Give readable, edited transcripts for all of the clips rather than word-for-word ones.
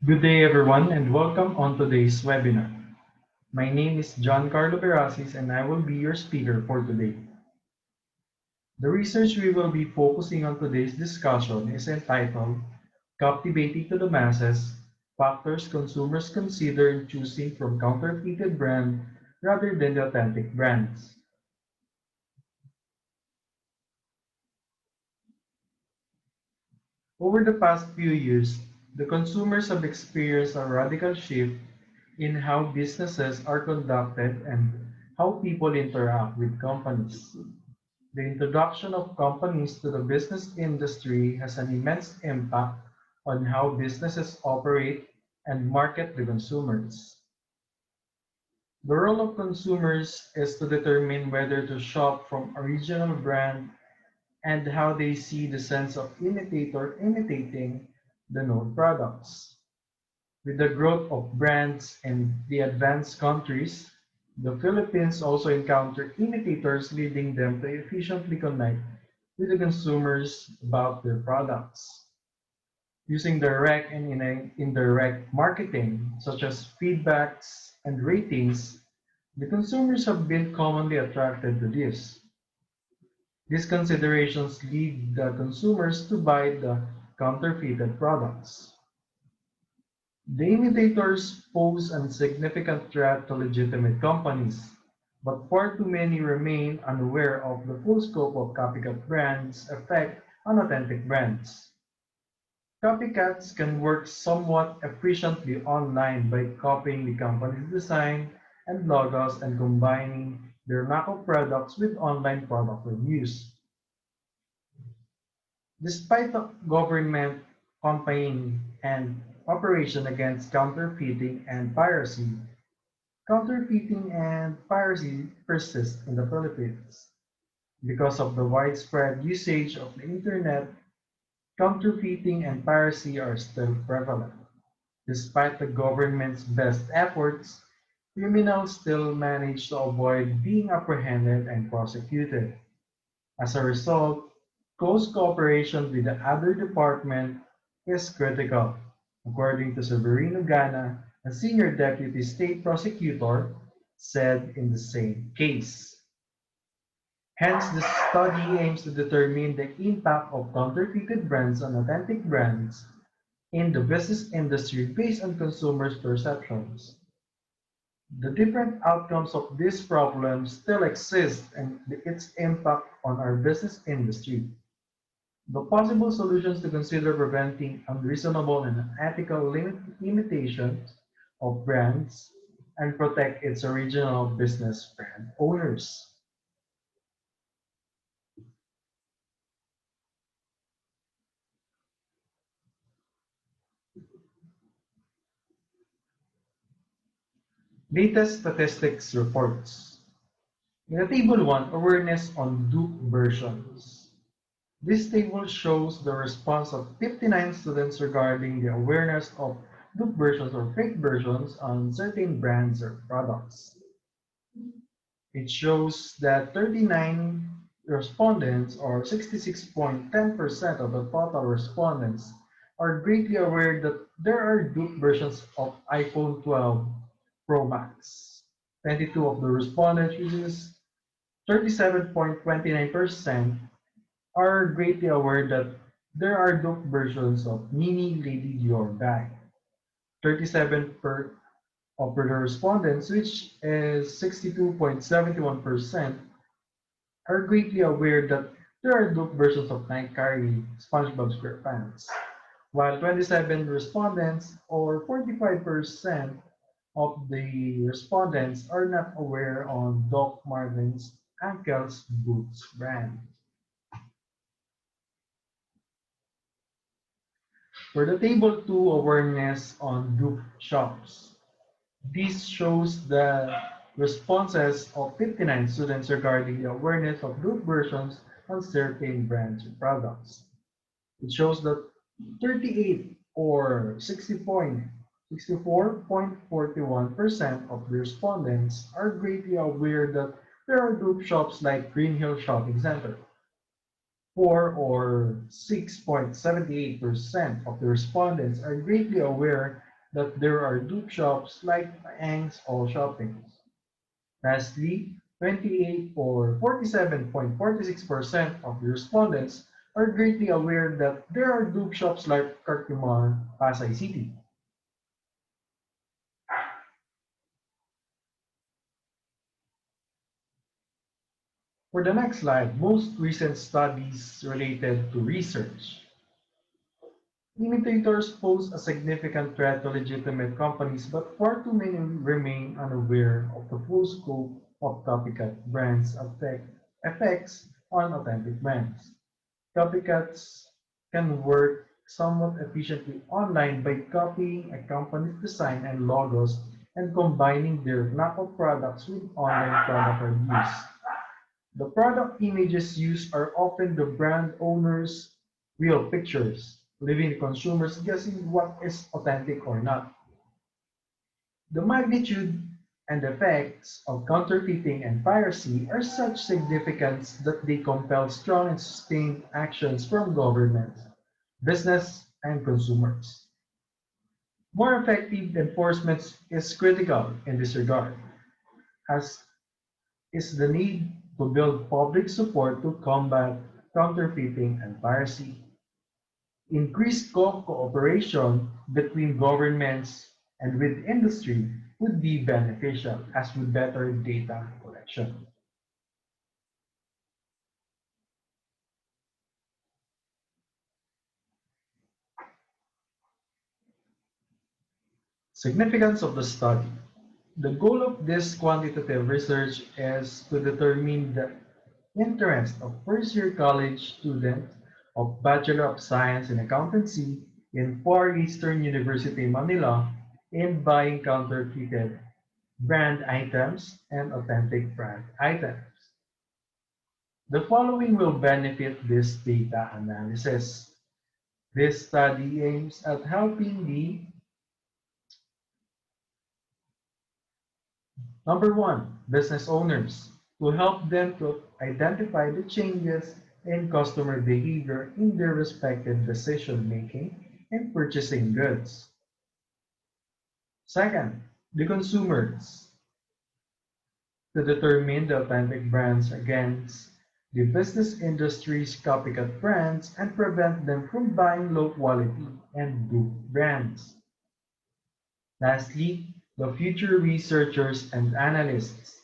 Good day, everyone, and welcome on today's webinar. My name is John Carlo Berasis, and I will be your speaker for today. The research we will be focusing on today's discussion is entitled Captivating to the Masses, Factors Consumers Consider in Choosing from Counterfeited Brand Rather than the Authentic Brands. Over the past few years, the consumers have experienced a radical shift in how businesses are conducted and how people interact with companies. The introduction of companies to the business industry has an immense impact on how businesses operate and market to consumers. The role of consumers is to determine whether to shop from a regional brand and how they see the sense of imitating the known products. With the growth of brands in the advanced countries, the Philippines also encounter imitators, leading them to efficiently connect with the consumers about their products. Using direct and indirect marketing, such as feedbacks and ratings, the consumers have been commonly attracted to this. These considerations lead the consumers to buy the counterfeited products. The imitators pose a significant threat to legitimate companies, but far too many remain unaware of the full scope of copycat brands' effect on authentic brands. Copycats can work somewhat efficiently online by copying the company's design and logos and combining their knockoff products with online product reviews. Despite the government campaign and operation against counterfeiting and piracy persist in the Philippines. Because of the widespread usage of the internet, counterfeiting and piracy are still prevalent. Despite the government's best efforts, criminals still manage to avoid being apprehended and prosecuted. As a result, close cooperation with the other department is critical, according to Severino Gana, a senior deputy state prosecutor, said in the same case. Hence, the study aims to determine the impact of counterfeited brands on authentic brands in the business industry based on consumers' perceptions. The different outcomes of this problem still exist and its impact on our business industry. The possible solutions to consider preventing unreasonable and unethical limitations of brands and protect its original business brand owners. Latest statistics reports. In the table 1, awareness on dupe versions. This table shows the response of 59 students regarding the awareness of dupe versions or fake versions on certain brands or products. It shows that 39 respondents, or 66.10% of the total respondents, are greatly aware that there are dupe versions of iPhone 12 Pro Max. 22 of the respondents, which is 37.29%, are greatly aware that there are dupe versions of Mini Lady Dior bag. 37 of the respondents, which is 62.71%, are greatly aware that there are dupe versions of Nike Carry SpongeBob SquarePants, while 27 respondents, or 45% of the respondents, are not aware on Doc Martens Ankles Boots brand. For the table 2, awareness on dupe shops. This shows the responses of 59 students regarding the awareness of dupe versions on certain brands and products. It shows that 38, or 64.41% of the respondents are greatly aware that there are dupe shops like Green Hill Shopping Center. 4, or 6.78% of the respondents are greatly aware that there are dupe shops like Ang's All Shopping. Lastly, 28 or 47.46% of the respondents are greatly aware that there are dupe shops like Cartimar, Pasay City. For the next slide, most recent studies related to research. Imitators pose a significant threat to legitimate companies, but far too many remain unaware of the full scope of copycat brands' effects on authentic brands. Copycats can work somewhat efficiently online by copying a company's design and logos and combining their knockoff products with online product reviews. The product images used are often the brand owner's real pictures, leaving consumers guessing what is authentic or not. The magnitude and effects of counterfeiting and piracy are such significance that they compel strong and sustained actions from governments, business, and consumers. More effective enforcement is critical in this regard, as is the need to build public support to combat counterfeiting and piracy. Increased cooperation between governments and with industry would be beneficial as would better data collection. Significance of the study. The goal of this quantitative research is to determine the interest of first-year college students of Bachelor of Science in Accountancy in Far Eastern University, Manila in buying counterfeited brand items and authentic brand items. The following will benefit this data analysis. This study aims at helping the number one, business owners to help them to identify the changes in customer behavior in their respective decision making and purchasing goods. Second, the consumers to determine the authentic brands against the business industry's copycat brands and prevent them from buying low quality and dupe brands. Lastly, the future researchers and analysts.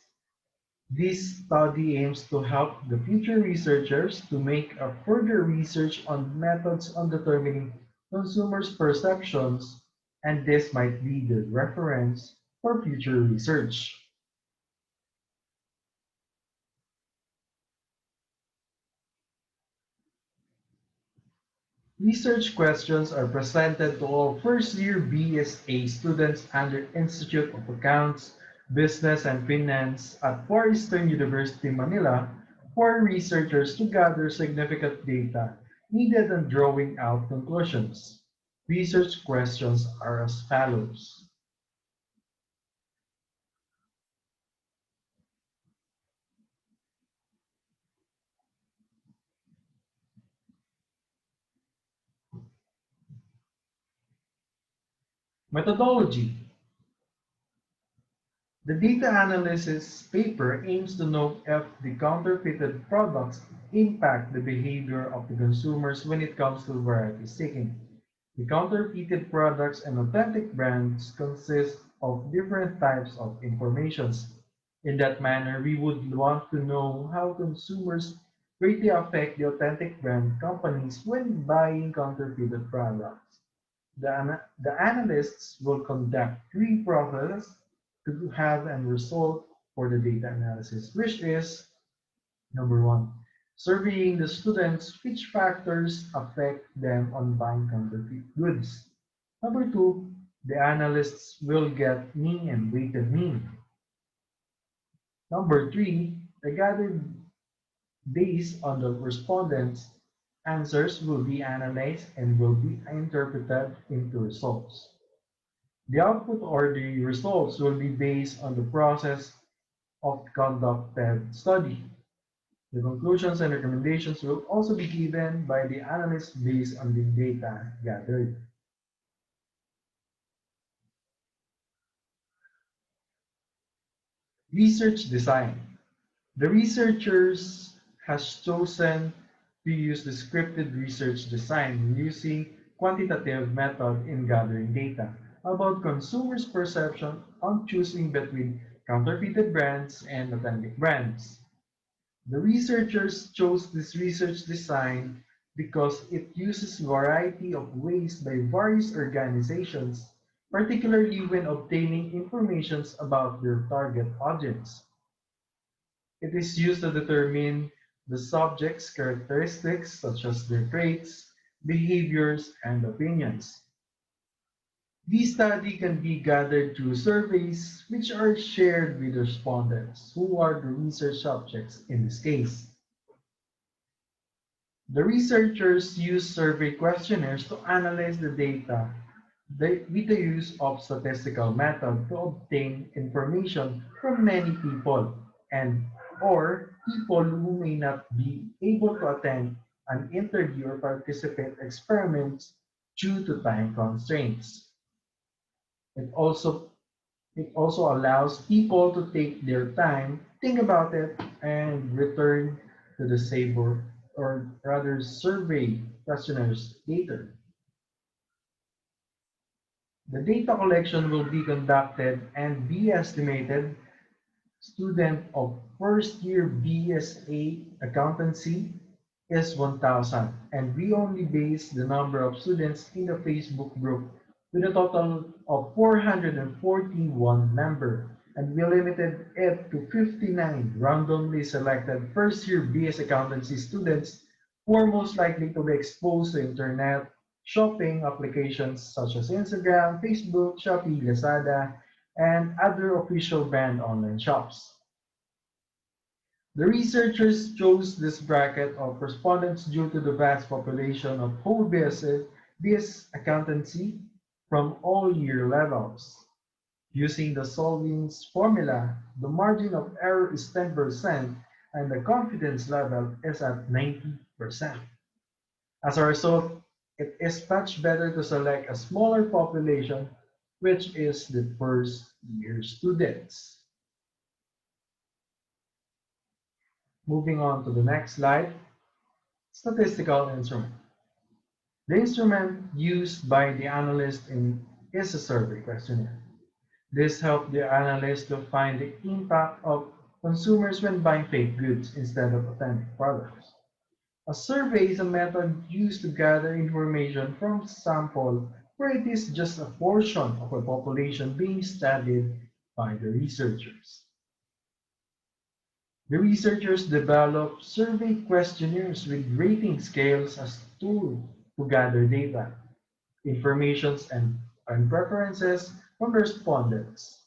This study aims to help the future researchers to make a further research on methods on determining consumers' perceptions, and this might be the reference for future research. Research questions are presented to all first-year BSA students under Institute of Accounts, Business and Finance at Far Eastern University, Manila for researchers to gather significant data needed in drawing out conclusions. Research questions are as follows. Methodology. The data analysis paper aims to know if the counterfeited products impact the behavior of the consumers when it comes to variety seeking. The counterfeited products and authentic brands consist of different types of informations. In that manner, we would want to know how consumers greatly affect the authentic brand companies when buying counterfeited products. The analysts will conduct three processes to have a result for the data analysis, which is number one, surveying the students which factors affect them on buying counterfeit goods. Number two, the analysts will get mean and weighted mean. Number three, the gathered based on the respondents' answers will be analyzed and will be interpreted into results. The output or the results will be based on the process of conducted study. The conclusions and recommendations will also be given by the analyst based on the data gathered. Research design. The researchers has chosen to use descriptive research design using quantitative method in gathering data about consumers' perception on choosing between counterfeited brands and authentic brands. The researchers chose this research design because it uses variety of ways by various organizations, particularly when obtaining information about their target audience. It is used to determine the subject's characteristics such as their traits, behaviors, and opinions. This study can be gathered through surveys which are shared with respondents, who are the research subjects in this case. The researchers use survey questionnaires to analyze the data with the use of statistical method to obtain information from many people and or people who may not be able to attend an interview or participate experiments due to time constraints. It also it also allows people to take their time, think about it, and return to the saver or rather survey questionnaires later. The data collection will be conducted and be estimated. Student of first year BSA accountancy is 1,000, and we only base the number of students in the Facebook group with a total of 441 members, and we limited it to 59 randomly selected first year BS accountancy students who are most likely to be exposed to internet shopping applications such as Instagram, Facebook, Shopee, Lazada, and other official brand online shops. The researchers chose this bracket of respondents due to the vast population of whole BS accountancy from all year levels. Using the Solving's formula, the margin of error is 10% and the confidence level is at 90%. As a result, it is much better to select a smaller population, which is the first year students. Moving on to the next slide, statistical instrument. The instrument used by the analyst is a survey questionnaire. This helped the analyst to find the impact of consumers when buying fake goods instead of authentic products. A survey is a method used to gather information from sample where it is just a portion of a population being studied by the researchers. The researchers developed survey questionnaires with rating scales as tool to gather data, informations, and preferences from respondents.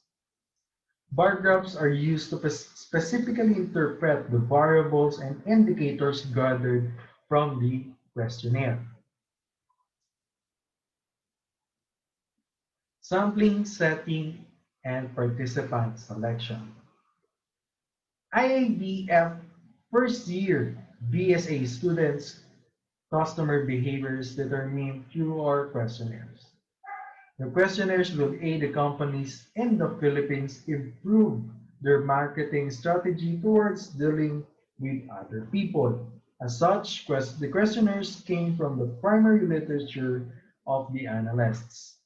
Bar graphs are used to specifically interpret the variables and indicators gathered from the questionnaire. Sampling, setting, and participant selection. IABF first year BSA students' customer behaviors determine through our questionnaires. The questionnaires will aid the companies in the Philippines improve their marketing strategy towards dealing with other people. As such, the questionnaires came from the primary literature of the analysts.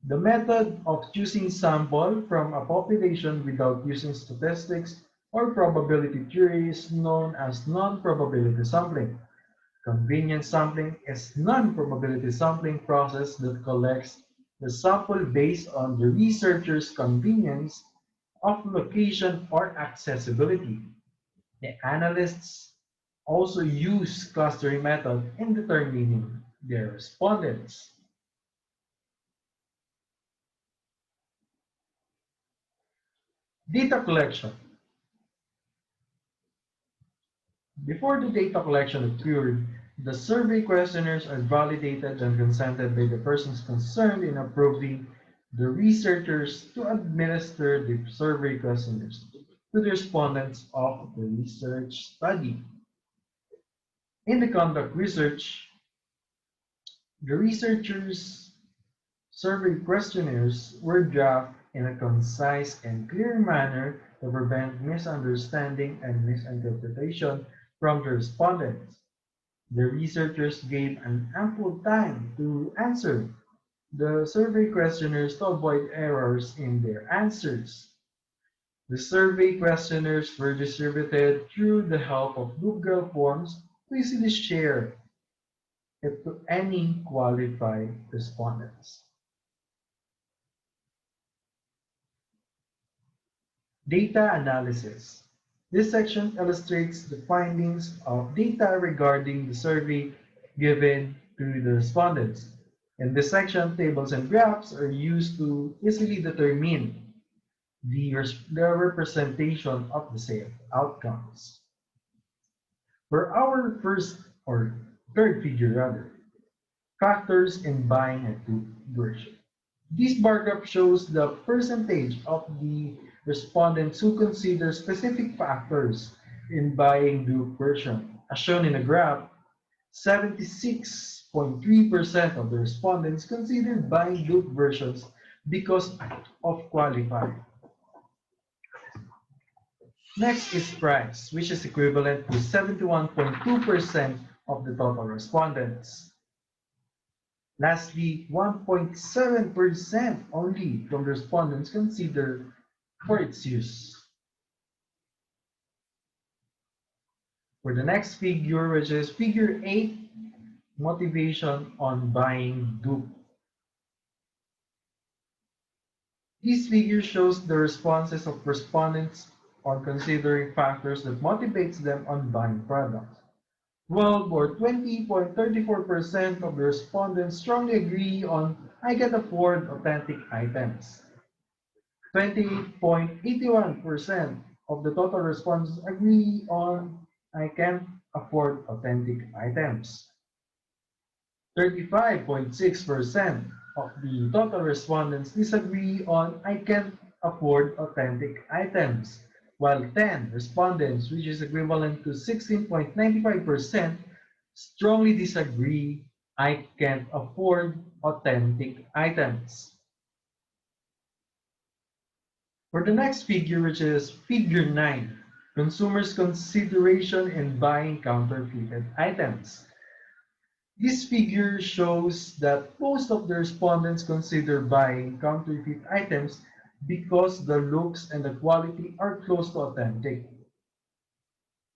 The method of choosing sample from a population without using statistics or probability theory is known as non-probability sampling. Convenience sampling is non-probability sampling process that collects the sample based on the researcher's convenience of location or accessibility. The analysts also use clustering method in determining their respondents. Data collection. Before the data collection occurred, the survey questionnaires are validated and consented by the persons concerned in approving the researchers to administer the survey questionnaires to the respondents of the research study. In the conduct research, the researchers' survey questionnaires were drafted in a concise and clear manner to prevent misunderstanding and misinterpretation from the respondents. The researchers gave an ample time to answer the survey questionnaires to avoid errors in their answers. The survey questionnaires were distributed through the help of Google Forms to easily share it to any qualified respondents. Data analysis. This section illustrates the findings of data regarding the survey given to the respondents. In this section, tables and graphs are used to easily determine the representation of the same outcomes. For our first or third figure rather, factors in buying a two version. This bar graph shows the percentage of the respondents who consider specific factors in buying Duke version. As shown in the graph, 76.3% of the respondents considered buying Duke versions because of qualifying. Next is price, which is equivalent to 71.2% of the total respondents. Lastly, 1.7% only from the respondents consider for its use. For the next figure, which is figure 8, motivation on buying dupe. This figure shows the responses of respondents on considering factors that motivates them on buying products. 12 or 20.34% of the respondents strongly agree on I can afford authentic items. 28.81% of the total respondents agree on I can't afford authentic items. 35.6% of the total respondents disagree on I can't afford authentic items, while 10 respondents, which is equivalent to 16.95%, strongly disagree I can't afford authentic items. For the next figure, which is figure 9, consumers' consideration in buying counterfeited items. This figure shows that most of the respondents consider buying counterfeit items because the looks and the quality are close to authentic.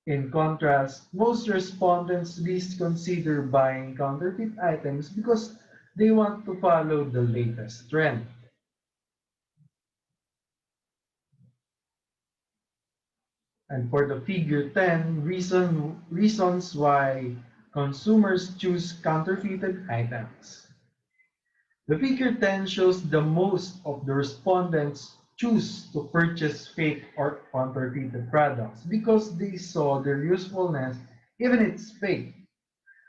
In contrast, most respondents least consider buying counterfeit items because they want to follow the latest trend. And for the figure 10, reasons why consumers choose counterfeited items. The figure 10 shows the most of the respondents choose to purchase fake or counterfeited products because they saw their usefulness even if it's fake.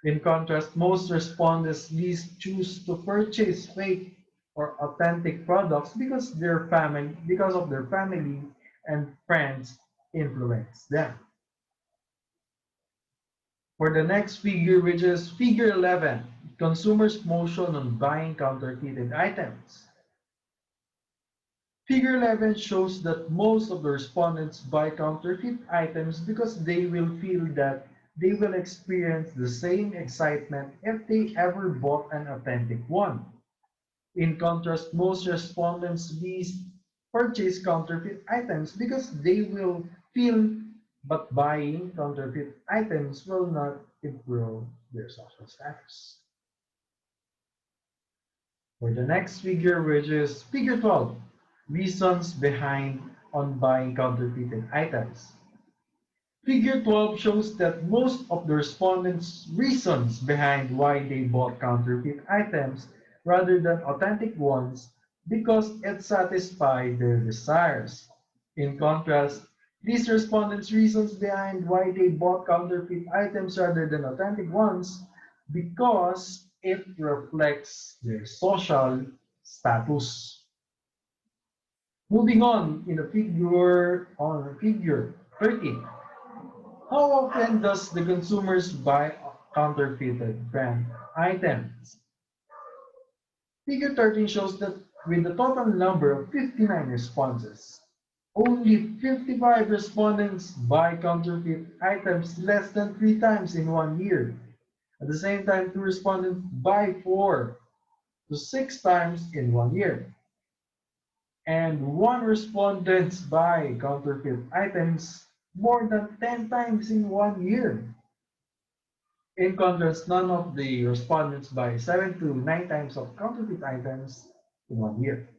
In contrast, most respondents least choose to purchase fake or authentic products because of their family and friends influence them. For the next figure, which is figure 11, consumers' motion on buying counterfeited items. Figure 11 shows that most of the respondents buy counterfeit items because they will feel that they will experience the same excitement if they ever bought an authentic one. In contrast, most respondents least purchase counterfeit items because they will feel but buying counterfeit items will not improve their social status. For the next figure, which is figure 12, reasons behind on buying counterfeited items. Figure 12 shows that most of the respondents' reasons behind why they bought counterfeit items rather than authentic ones because it satisfies their desires. In contrast, these respondents' reasons behind why they bought counterfeit items rather than authentic ones because it reflects their social status. Moving on figure 13. How often does the consumers buy counterfeited brand items? Figure 13 shows that with the total number of 59 responses, Only 55 respondents buy counterfeit items less than 3 times in 1 year. At the same time, two respondents buy 4 to 6 times in 1 year. And one respondent buy counterfeit items more than 10 times in 1 year. In contrast, none of the respondents buy 7 to 9 times of counterfeit items in 1 year.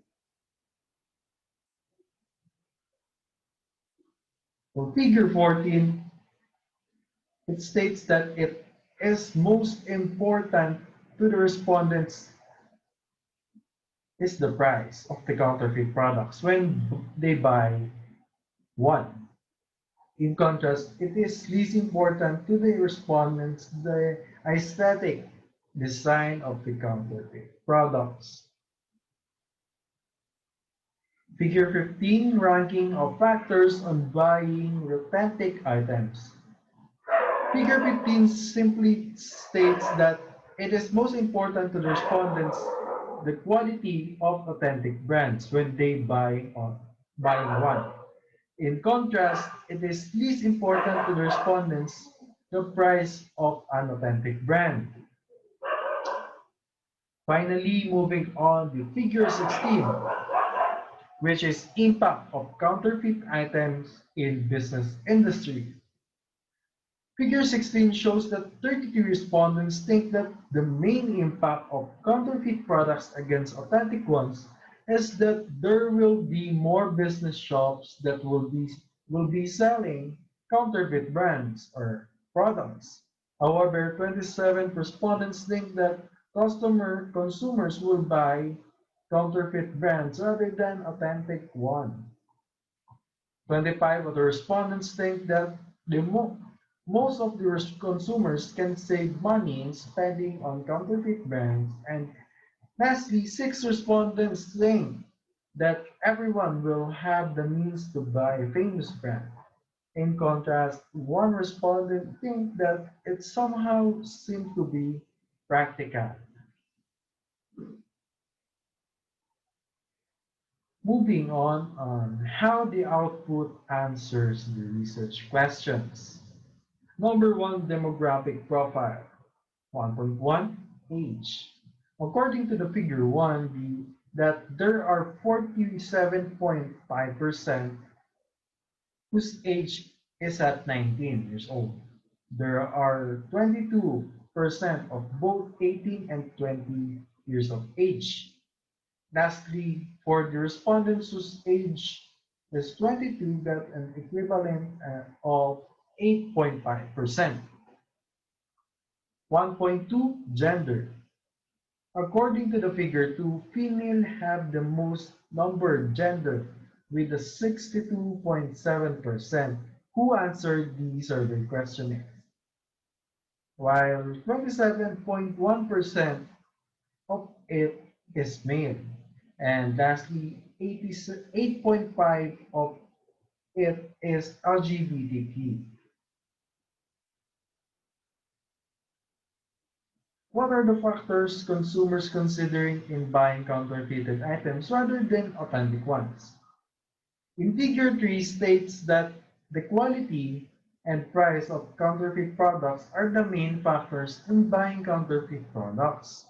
For figure 14, it states that it is most important to the respondents is the price of the counterfeit products when they buy one. In contrast, it is least important to the respondents the aesthetic design of the counterfeit products. Figure 15, ranking of factors on buying authentic items. Figure 15 simply states that it is most important to the respondents the quality of authentic brands when they buying one. In contrast, it is least important to the respondents the price of an authentic brand. Finally, moving on to figure 16, which is impact of counterfeit items in business industry. Figure 16 shows that 32 respondents think that the main impact of counterfeit products against authentic ones is that there will be more business shops that will be selling counterfeit brands or products. However, 27 respondents think that consumers will buy counterfeit brands rather than authentic one. 25 of the respondents think that most of the consumers can save money in spending on counterfeit brands. And lastly, 6 respondents think that everyone will have the means to buy a famous brand. In contrast, one respondent thinks that it somehow seems to be practical. Moving on how the output answers the research questions. Number one, demographic profile. 1.1, age. According to the figure 1b, that there are 47.5% whose age is at 19 years old. There are 22% of both 18 and 20 years of age. Lastly, for the respondents whose age is 22, that an equivalent of 8.5%. 1.2, gender. According to the figure 2, female have the most numbered gender with a 62.7% who answered the survey questionnaire, while 27.1% of it is male. And lastly, 88.5 of it is LGBTQ. What are the factors consumers considering in buying counterfeited items rather than authentic ones? In figure 3 states that the quality and price of counterfeit products are the main factors in buying counterfeit products,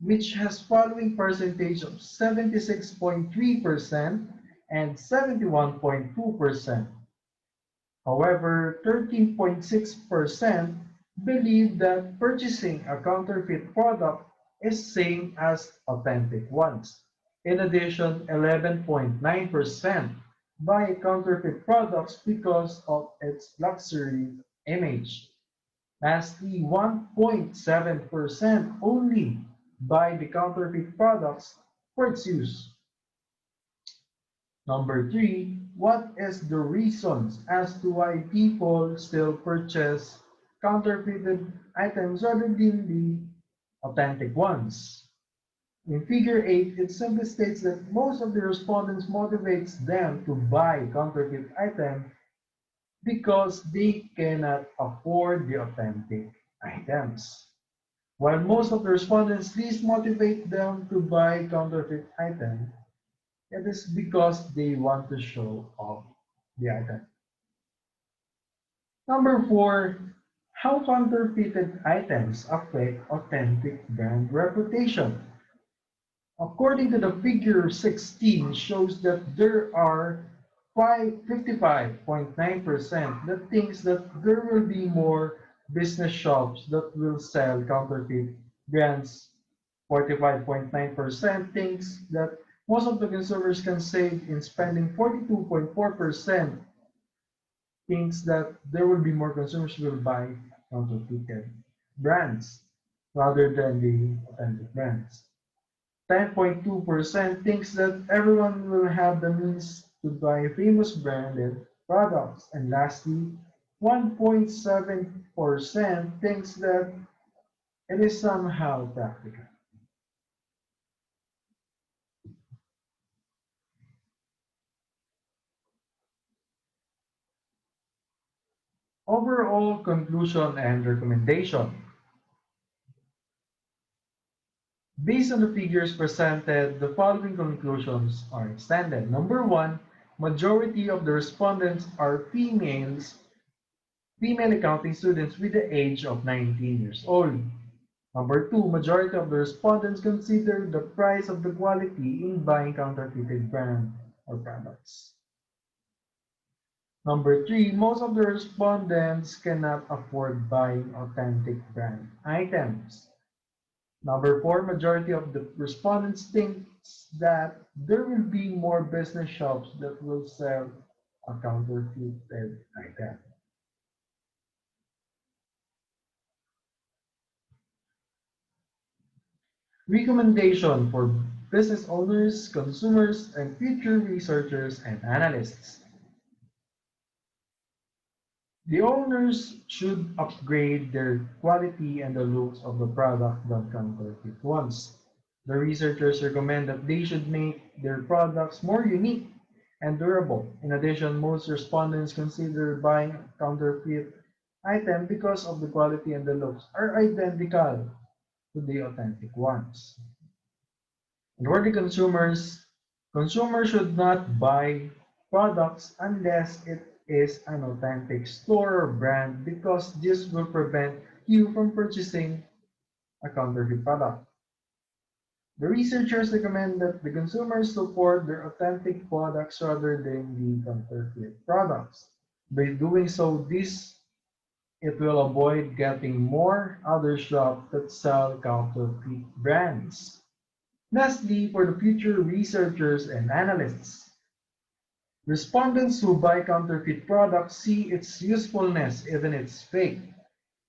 which has following percentage of 76.3% and 71.2%. However, 13.6% believe that purchasing a counterfeit product is same as authentic ones. In addition, 11.9% buy counterfeit products because of its luxury image. Lastly, 1.7% only buy the counterfeit products for its use. Number 3, what is the reasons as to why people still purchase counterfeited items rather than the authentic ones? In figure 8, it simply states that most of the respondents motivates them to buy counterfeit items because they cannot afford the authentic items. While most of the respondents least motivate them to buy counterfeit items It is because they want to show off the item. Number four, how counterfeited items affect authentic brand reputation. According to the figure 16 shows that there are 55.9% that thinks that there will be more business shops that will sell counterfeit brands. 45.9% thinks that most of the consumers can save in spending. 42.4% thinks that there will be more consumers who will buy counterfeited brands rather than the authentic brands. 10.2% thinks that everyone will have the means to buy famous branded products. And lastly, 1.7% thinks that it is somehow practical. Overall conclusion and recommendation. Based on the figures presented, the following conclusions are extended. Number one, majority of the respondents are female accounting students with the age of 19 years old. Number two, majority of the respondents consider the price of the quality in buying counterfeited brand or products. Number three, most of the respondents cannot afford buying authentic brand items. Number four, majority of the respondents thinks that there will be more business shops that will sell a counterfeited item. Recommendation for business owners, consumers, and future researchers and analysts. The owners should upgrade their quality and the looks of the product than counterfeit ones. The researchers recommend that they should make their products more unique and durable. In addition, most respondents consider buying counterfeit item because of the quality and the looks are identical to the authentic ones. And for the consumers should not buy products unless it is an authentic store or brand because this will prevent you from purchasing a counterfeit product. The researchers recommend that the consumers support their authentic products rather than the counterfeit products. By doing so, this it will avoid getting more other shops that sell counterfeit brands. Lastly, for the future researchers and analysts, respondents who buy counterfeit products see its usefulness even if it's fake.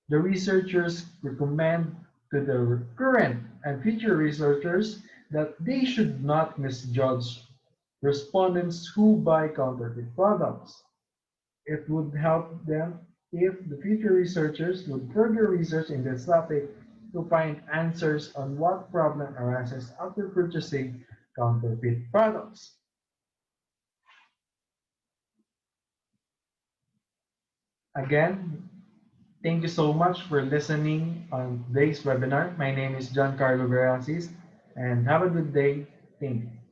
The researchers recommend to the current and future researchers that they should not misjudge respondents who buy counterfeit products. It would help them if the future researchers would further research in this topic to find answers on what problem arises after purchasing counterfeit products. Again, thank you so much for listening on today's webinar. My name is John Carlo Verasis, and have a good day. Thank you.